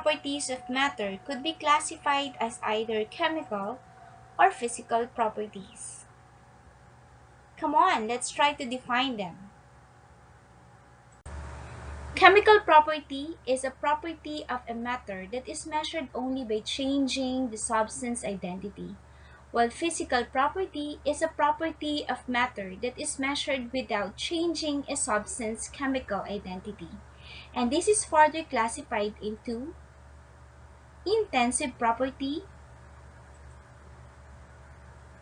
properties of matter could be classified as either chemical or physical properties. Come on, let's try to define them. Chemical property is a property of a matter that is measured only by changing the substance identity, while physical property is a property of matter that is measured without changing a substance chemical identity. And this is further classified into intensive property,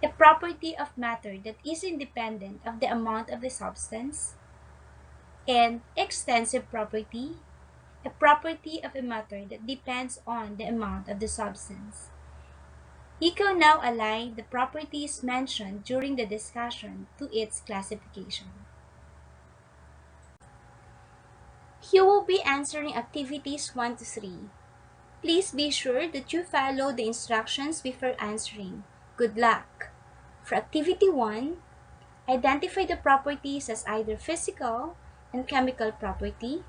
a property of matter that is independent of the amount of the substance, and extensive property, a property of a matter that depends on the amount of the substance. You can now align the properties mentioned during the discussion to its classification. You will be answering activities 1 to 3. Please be sure that you follow the instructions before answering. Good luck! For activity 1, identify the properties as either physical and chemical property.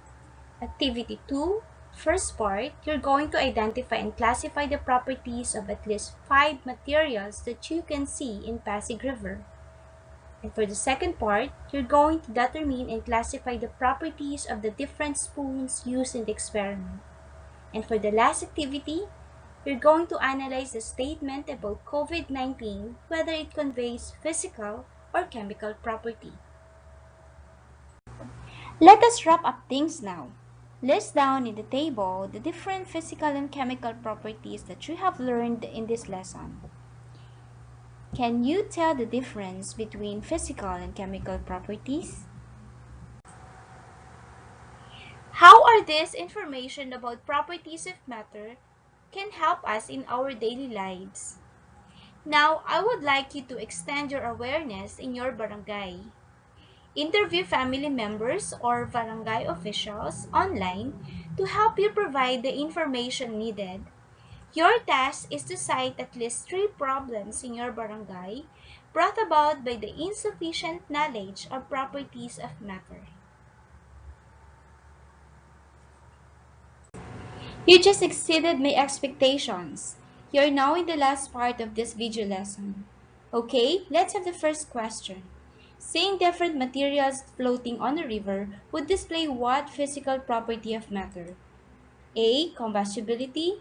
Activity 2, first part, you're going to identify and classify the properties of at least 5 materials that you can see in Pasig River. And for the second part, you're going to determine and classify the properties of the different spoons used in the experiment. And for the last activity, we're going to analyze the statement about COVID-19, whether it conveys physical or chemical property. Let us wrap up things now. List down in the table the different physical and chemical properties that you have learned in this lesson. Can you tell the difference between physical and chemical properties? How are these information about properties of matter can help us in our daily lives? Now, I would like you to extend your awareness in your barangay. Interview family members or barangay officials online to help you provide the information needed. Your task is to cite at least 3 problems in your barangay brought about by the insufficient knowledge of properties of matter. You just exceeded my expectations. You're now in the last part of this video lesson. Okay, let's have the first question. Seeing different materials floating on a river would display what physical property of matter? A. Combustibility,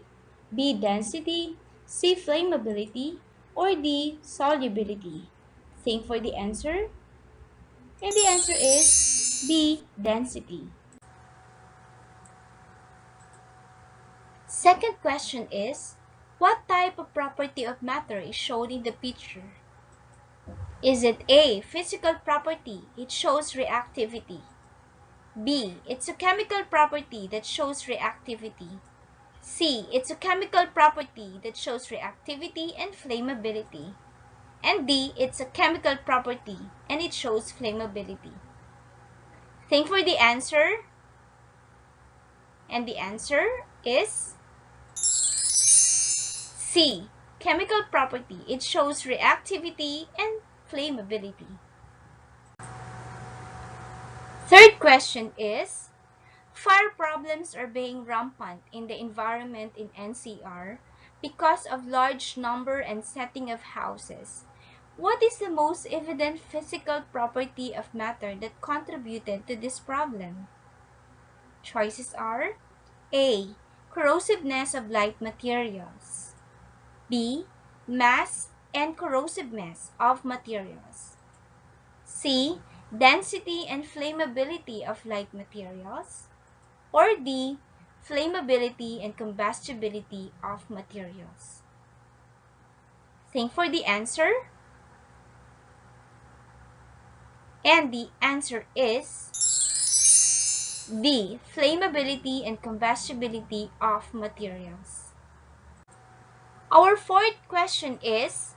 B. Density, C. Flammability, or D. Solubility. Think for the answer. And the answer is B. Density. Second question is, what type of property of matter is shown in the picture? Is it A. Physical property? It shows reactivity. B. It's a chemical property that shows reactivity. C. It's a chemical property that shows reactivity and flammability. And D. It's a chemical property and it shows flammability. Think for the answer. And the answer is C. Chemical property. It shows reactivity and flammability. Third question is, fire problems are being rampant in the environment in NCR because of large number and setting of houses. What is the most evident physical property of matter that contributed to this problem? Choices are A. Corrosiveness of light materials. B. Mass and corrosiveness of materials. C. Density and flammability of light materials. Or D. Flammability and combustibility of materials. Think for the answer. And the answer is D. Flammability and combustibility of materials. Our fourth question is,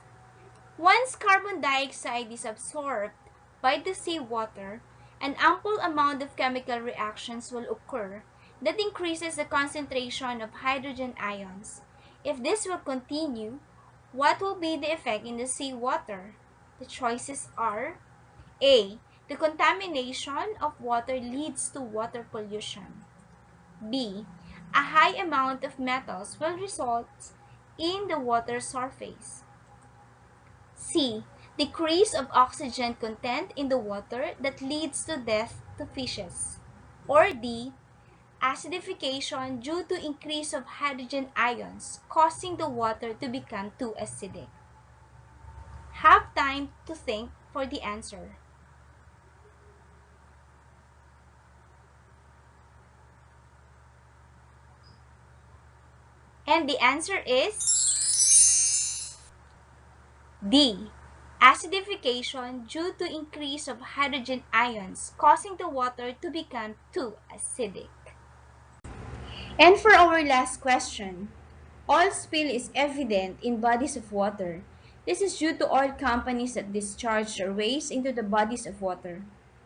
once carbon dioxide is absorbed by the seawater, an ample amount of chemical reactions will occur that increases the concentration of hydrogen ions. If this will continue, what will be the effect in the seawater? The choices are A. The contamination of water leads to water pollution. B. A high amount of metals will result in the water surface. C. Decrease of oxygen content in the water that leads to death to fishes. Or D. Acidification due to increase of hydrogen ions causing the water to become too acidic. Have time to think for the answer. And the answer is D. Acidification due to increase of hydrogen ions causing the water to become too acidic. And for our last question, oil spill is evident in bodies of water. This is due to oil companies that discharge their waste into the bodies of water.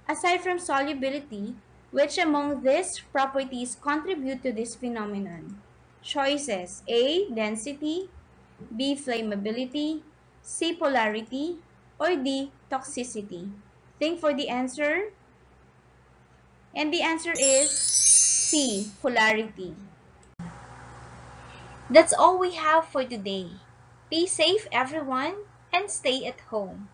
Aside from solubility, which among these properties contribute to this phenomenon? Choices: A. Density, B. Flammability, C. Polarity, or D. Toxicity. Think for the answer. And the answer is C. Polarity. That's all we have for today. Be safe, everyone, and stay at home.